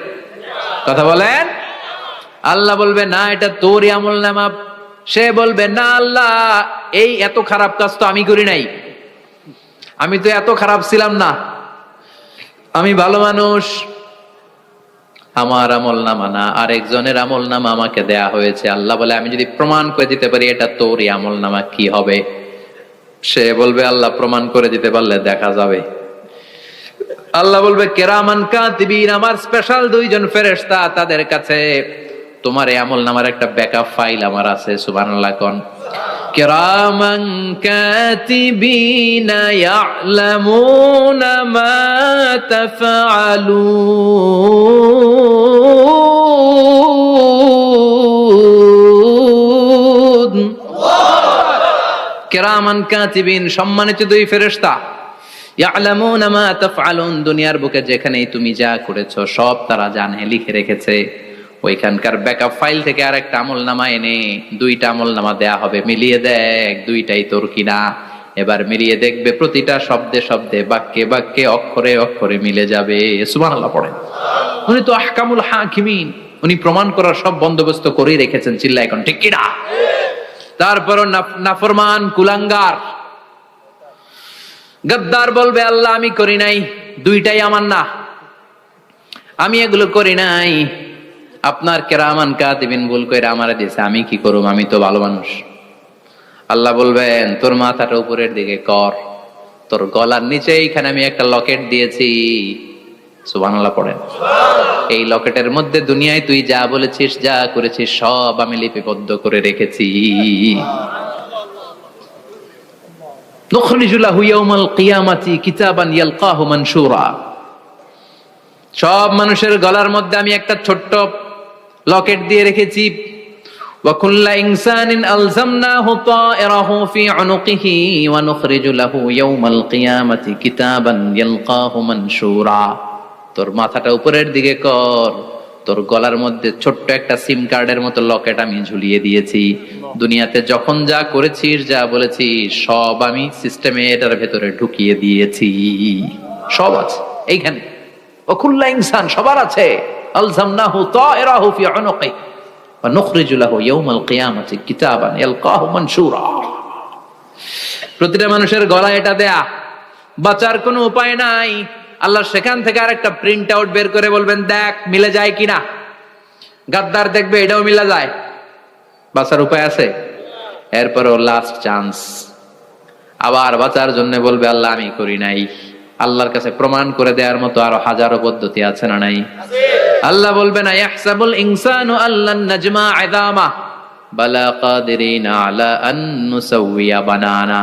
Speaker 1: কথা বলেন। আল্লাহ বলবে না এটা তোরই আমলনামা। সে বলবে না আল্লাহ এই এত খারাপ কাজ তো আমি করি নাই, আমি তো এত খারাপ ছিলাম না, আমি ভালো মানুষ। আমার আমলনামা না, আরেকজনের আমলনামা আমাকে দেয়া হয়েছে। আল্লাহ বলে আমি যদি প্রমাণ করে দিতে পারি এটা তোরই আমলনামা কি হবে? সে বলবে আল্লাহ প্রমাণ করে দিতে পারলে দেখা যাবে। আল্লাহ বলবে কেরামান কাতিবিন, আমার স্পেশাল দুইজন ফেরেশতা, তাদের কাছে তোমার এই আমলনামার একটা ব্যাকআপ ফাইল আমার আছে। সুবহানাল্লাহ কোন। কিরামান কাতিবিনা ইয়ালামুনা মা তাফআলুন। কিরামান কাতিবিন, সম্মানিত দুই ফেরেশতা, ইয়ালামুনা মা তাফআলুন, দুনিয়ার বুকে যেখানেই তুমি যা করেছো সব তারা জানে, লিখে রেখেছে। ওইখানকার ব্যাকআপ ফাইল থেকে আরেকটা আমলনামা এনে দুইটা আমলনামা দেয়া হবে, মিলিয়ে দেখ দুইটাই তোর কিনা। এবার মিলিয়ে দেখবে প্রতিটা শব্দে শব্দে, বাক্যে বাক্যে, অক্ষরে অক্ষরে মিলে যাবে। সুবহানাল্লাহ পড়েন। উনি তো আহকামুল হাকিমিন, উনি প্রমাণ করার সব বন্দোবস্ত করেই রেখেছেন। চিল্লা এখন ঠিক কিনা? তারপরও নাফরমান কুলাঙ্গার গদ্দার বলবে আল্লাহ আমি করি নাই, দুইটাই আমার না, আমি এগুলো করি নাই, আপনার কেরামান কাতিবিন ভুল করে আমারে দিয়েছে, আমি কি করব, আমি তো ভালো মানুষ। আল্লাহ বলবেন তোর মাথাটা উপরের দিকে কর, তোর গলার নিচে এইখানে আমি একটা লকেট দিয়েছি। সুবহানাল্লাহ পড়েন। এই লকেটের মধ্যে দুনিয়ায় তুই যা বলেছিস যা করেছিস সব আমি লিপিবদ্ধ করে রেখেছি। নুখরিজু লাহু ইয়াউমাল কিয়ামাতি কিতাবান ইয়ালকাহু মানশুরা। সব মানুষের গলার মধ্যে আমি একটা ছোট্ট লকেট দিয়ে রেখেছি। ওয়া কুল্লা ইনসানিন আলজামনাহু তায়রাহু ফি উনুকিহি ওয়া নুখরিজু লাহু ইয়াউমাল কিয়ামাতি কিতাবান ইয়ালকাহু মানশুরা। তোর মাথাটা উপরের দিকে কর, তোর গলার মধ্যে ছোট্ট একটা সিম কার্ডের মতো লকেট আমি ঝুলিয়ে দিয়েছি। দুনিয়াতে যখন যা করেছিস যা বলেছিস সব আমি সিস্টেমে এটার ভেতরে ঢুকিয়ে দিয়েছি, সব আছে এইখানে। ওয়াকুল্লা ইনসান, সবার আছে। আলজামনাহু তায়রাহু ফি উনুকি ওয়া নুখরিজু লাহু ইয়াউমাল কিয়ামাতি কিতাবান ইয়ালকাহু মানশুরা। প্রতিটা মানুষের গলায় এটা দেয়া, বাঁচার কোনো উপায় নাই। আল্লাহ সেখান থেকে আরেকটা প্রিন্ট আউট বের করে বলবেন দেখ মিলে যায় কিনা। গাদ্দার দেখবে এটাও মিলা যায়, বাঁচার উপায় আছে। এরপরও লাস্ট চান্স, আবার বাঁচার জন্য বলবে আল্লাহ আমি করি নাই। আল্লাহর কাছে প্রমাণ করে দেওয়ার মতো আরো হাজারো পদ্ধতি আছে না নাই? আল্লাহ বলবে না ইয়াহসাবুল ইনসানু আল্লান নাজমা ইযামা বালা কাদিরিনা আলা আন নুসাউইয়া বানানা।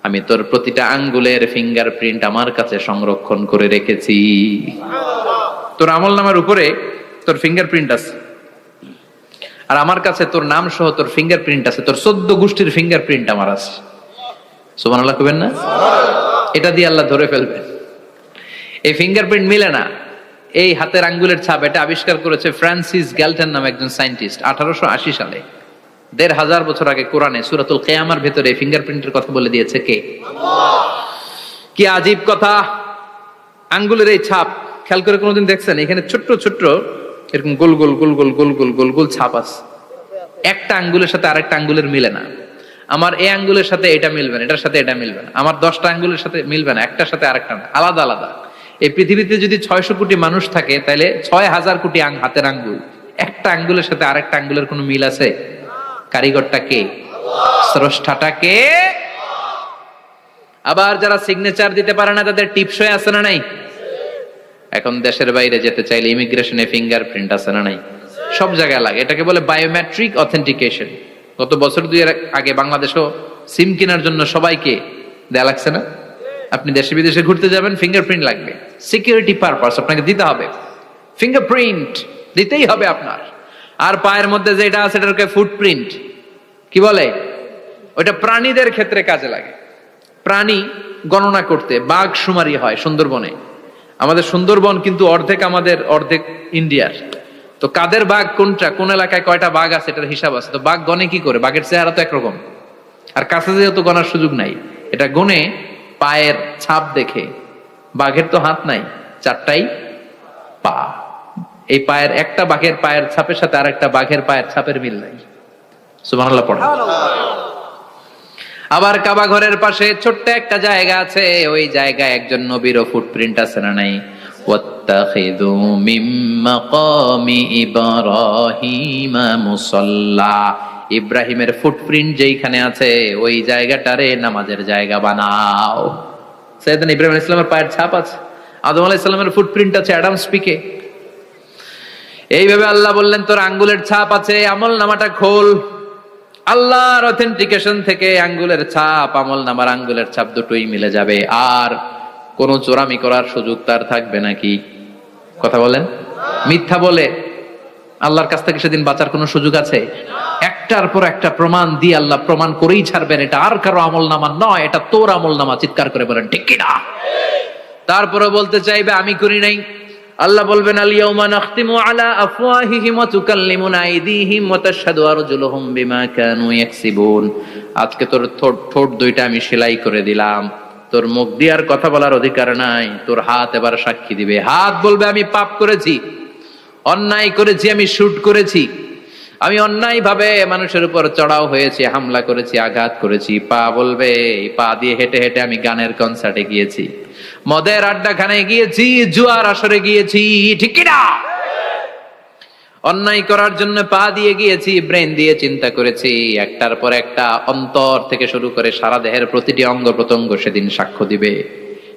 Speaker 1: আমি তোর প্রতিটা আঙ্গুলের ফিঙ্গারপ্রিন্ট আমার কাছে সংরক্ষণ করে রেখেছি। তোর আমলনামার উপরে তোর ফিঙ্গারপ্রিন্ট আছে, আর আমার কাছে তোর নাম সহ তোর ফিঙ্গারপ্রিন্ট আছে, তোর 14 গোষ্ঠীর ফিঙ্গারপ্রিন্ট আমার আছে। সুবহানাল্লাহ কইবেন না? এটা দিয়ে আল্লাহ ধরে ফেলবেন। এই ফিঙ্গারপ্রিন্ট মিলে না, এই হাতের আঙ্গুলের ছাপ, এটা আবিষ্কার করেছে ফ্রান্সিস গ্যালটন নামে একজন সায়েন্টিস্ট 1880 সালে। 1500 বছর আগে কোরআনে সূরাতুল কিয়ামার ভেতরে ফিঙ্গারপ্রিন্টের কথা বলে দিয়েছে কে? আল্লাহ। কি আজীব কথা! আঙ্গুলের এই ছাপ খেয়াল করে কোনোদিন দেখছেন? এখানে ছোট্ট ছোট্ট এরকম গোল গোল গোল গোল গোল গোল গোল গোল ছাপ আছে। একটা আঙ্গুলের সাথে আরেকটা আঙ্গুলের মিলে না। আমার এই আঙ্গুলের সাথে এটা মিলবে না, এটার সাথে এটা মিলবে না। আমার 10টা আঙ্গুলের সাথে মিলবে না, একটার সাথে আরেকটা না, আলাদা আলাদা। এই পৃথিবীতে যদি 600 কোটি মানুষ থাকে, তাহলে 6000 কোটি হাতের আঙ্গুল, একটা আঙ্গুলের সাথে আরেকটা আঙ্গুলের কোনো মিল আছে? কারিগরটা কে? স্রষ্টাটা কে? আবার যারা সিগনেচার দিতে পারে না, তাদের টিপসই আছে না নাই? এখন দেশের বাইরে যেতে চাইলে ইমিগ্রেশনে ফিঙ্গারপ্রিন্ট আছে না নাই? সব জায়গায় লাগে। এটাকে বলে বায়োমেট্রিক অথেন্টিকেশন। গত বছর 2 এর আগে বাংলাদেশও সিম কেনার জন্য সবাইকে দেয়া লাগছে না? আপনি দেশে বিদেশে ঘুরতে যাবেন, ফিঙ্গারপ্রিন্ট লাগবে, সিকিউরিটি পারপাস আপনাকে দিতে হবে। ফিঙ্গারপ্রিন্ট দিতেই হবে আপনার। আর পায়ের মধ্যে যেটা আছে এটাকে ফুটপ্রিন্ট কি বলে? ওটা প্রাণীদের ক্ষেত্রে কাজে লাগে। প্রাণী গণনা করতে বাঘ শুমারি হয় সুন্দরবনে। আমাদের সুন্দরবন কিন্তু অর্ধেক আমাদের, অর্ধেক ইন্ডিয়ার। তো কাদের বাঘ কোনটা, কোন এলাকায় কয়টা বাঘ আছে এটার হিসাব আছে। তো বাঘ গনে কি করে? বাঘের চেহারা তো একরকম, আর কাছে যেহেতু গনার সুযোগ নাই, এটা গনে পায়ের ছাপ দেখে। বাঘের তো হাত নাই, 4টাই পা। এই পায়ের একটা বাঘের পায়ের ছাপের সাথে আর একটা বাঘের পায়ের ছাপের মিল নাই। সুবহানাল্লাহ পড়া। আবার কাবা ঘরের পাশে ছোট্ট একটা জায়গা আছে, ওই জায়গায় একজন নবীরও ফুটপ্রিন্ট আছে না নাই? ওয়াত্তাখিযু মিম মাকামি ইব্রাহিমা মুসাল্লা। ইব্রাহিমের ফুটপ্রিন্ট যেইখানে আছে, ওই জায়গাটারে নামাজের জায়গা বানাও। সাইয়েদনা ইব্রাহিম আলাইহিস সালামের পায়ের ছাপ আছে, আদম আলাইহিস সালামের ফুটপ্রিন্ট আছে অ্যাডামস পিকে। এইভাবে আল্লাহ বললেন তোর আঙ্গুলের ছাপ আছে, আমল নামাটা খোল। আল্লাহর অথেন্টিকেশন থেকে আঙ্গুলের ছাপ, আমল নামার আঙ্গুলের ছাপ দুটোই মিলে যাবে। আর কোন চোরামি করার সুযোগ তার থাকবে নাকি? কথা বলেন। মিথ্যা বলে আল্লাহর কাছ থেকে সেদিন বাঁচার কোনো সুযোগ আছে? একটার পর একটা প্রমাণ দিয়ে আল্লাহ প্রমাণ করেই ছাড়বেন, এটা আর কারো আমল নামা নয়, এটা তোর আমল নামা। চিৎকার করে বলেন ঠিক কিনা? তারপরে বলতে চাইবে আমি করি নাই। আল্লাহ বলবেন আল ইয়াউমা নাখতিমু আলা আফওয়াহিহিম ওয়া তুকাল্লিমুনা আইদিহিম ওয়া তাশহাদু আরজুলুহুম বিমা কানু ইয়াকসিবুন। আজকে তোর ঠোঁট দুইটা আমি সেলাই করে দিলাম, তোর মুখ দিয়ে আর কথা বলার অধিকার নাই। তোর হাত এবার সাক্ষী দিবে। হাত বলবে আমি পাপ করেছি, অন্যায় করেছি, আমি শুট করেছি, আমি অন্যায় ভাবে মানুষের উপর চড়াও হয়েছি, হামলা করেছি, আঘাত করেছি। পা বলবে, পা দিয়ে হেঁটে হেঁটে আমি গানের কনসার্টে গিয়েছি, মদের আড্ডাখানায় গিয়েছি, জুয়ার আসরে গিয়েছি, ঠিক কিনা? অন্যায় করার জন্য পা দিয়ে গিয়েছি, ব্রেন দিয়ে চিন্তা করেছি। একটার পর একটা অন্তর থেকে শুরু করে সারা দেহের প্রতিটি অঙ্গ প্রত্যঙ্গ সেদিন সাক্ষ্য দিবে।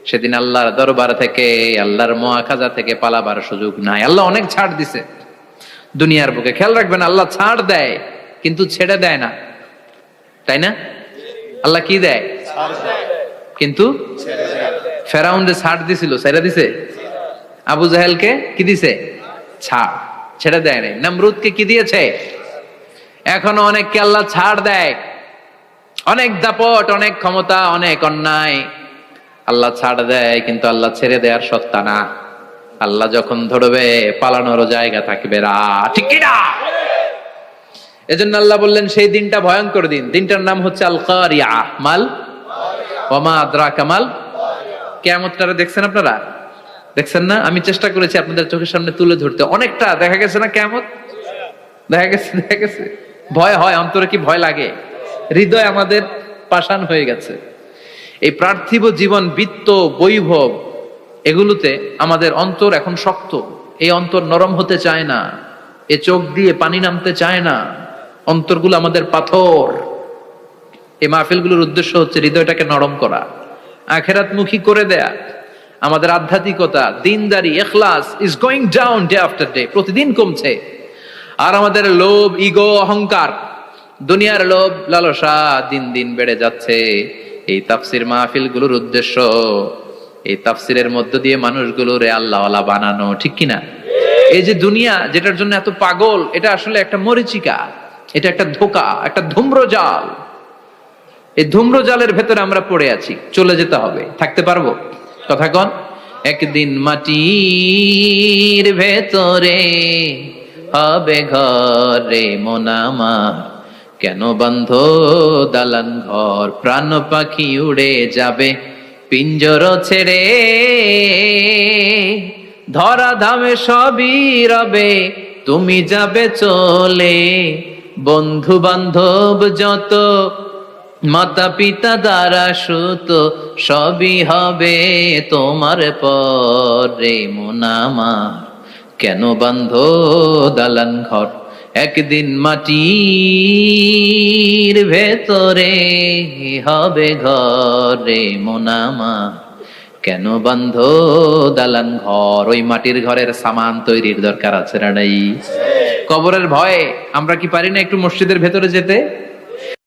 Speaker 1: সেদিন আল্লাহর দরবার থেকে, আল্লাহর মুআখাজা থেকে পালাবার সুযোগ নাই। আল্লাহ অনেক ছাড় দিছে দুনিয়ার বুকে। খেয়াল রাখবেন, আল্লাহ ছাড় দেয় কিন্তু ছেড়ে দেয় না, তাই না? আল্লাহ কি দেয়? কিন্তু ফেরাউনকে ছাড় দিছিল, ছেড়ে দিছে। আবু জাহেলকে কি দিছে? ছাড়, ছেড়ে দেয় নাই। নমরুদকে কি দিয়েছে? এখনো অনেককে আল্লাহ ছাড় দেয়। অনেক দাপট, অনেক ক্ষমতা, অনেক অন্যায় আল্লাহ ছাড় দেয়, কিন্তু আল্লাহ ছেড়ে দেওয়ার সত্তা না। আল্লাহ যখন ধরবে পালানোর জায়গা থাকবে না, ঠিক কিনা? এজন্য আল্লাহ বললেন সেই দিনটা ভয়ঙ্কর দিন। দিনটার নাম হচ্ছে আল কারিয়া। মাল ওয়া মা আদরাকা মাল। কিয়ামতটা দেখছেন আপনারা? দেখছেন না? আমি চেষ্টা করেছি আপনাদের চোখের সামনে তুলে ধরতে। অনেকটা দেখা গেছে না কিয়ামত? দেখা গেছে। ভয় হয়, অন্তরে কি ভয় লাগে? হৃদয় আমাদের পাষাণ হয়ে গেছে। এই পার্থিব জীবন, বিত্ত, বৈভব, এগুলোতে আমাদের অন্তর এখন শক্ত। এই অন্তর নরম হতে চায় না, এ চোখ দিয়ে পানি নামতে চায় না, অন্তরগুলো আমাদের পাথর। এই মাহফিলগুলোর উদ্দেশ্য হচ্ছে হৃদয়টাকে নরম করা, আখিরাতমুখী করে দেয়া। আমাদের আধ্যাত্মিকতা, দিনদারি, ইখলাস is going down day after day, প্রতিদিন কমছে। আর আমাদের লোভ, ইগো, অহংকার, দুনিয়ার লোভ লালসা দিন দিন বেড়ে যাচ্ছে। এই তাফসির মাহফিলগুলোর উদ্দেশ্য এই তাফসিরের মধ্য দিয়ে মানুষগুলোরে আল্লাহওয়ালা বানানো, ঠিক কিনা? এই যে দুনিয়া যেটার জন্য এত পাগল, এটা আসলে একটা মরিচিকা, এটা একটা ধোঁকা, একটা ধূম্রজাল। এই ধূম্রজালের ভেতরে আমরা পড়ে আছি, চলে যেতে হবে, থাকতে পারবো? কথা কন। একদিন মাটির ভেতরে হবে ঘরে মন আমার, কেন বন্ধ দালান ঘর, প্রাণ পাখি উড়ে যাবে পিঞ্জর ছেড়ে, ধরা ধামে সবই রবে তুমি যাবে চলে, বন্ধু বান্ধব যত মাতা পিতা দ্বারা সুত সবই হবে তোমার পরে মন আমার, কেন বান্ধ দালান ঘর, একদিন মাটির ভেতরে হবে ঘরে মন আমার, কেন বান্ধ দালান ঘর। ওই মাটির ঘরের সামান তৈরির দরকার আছে না নাই? কবরের ভয়ে আমরা কি পারি না একটু মসজিদের ভেতরে যেতে?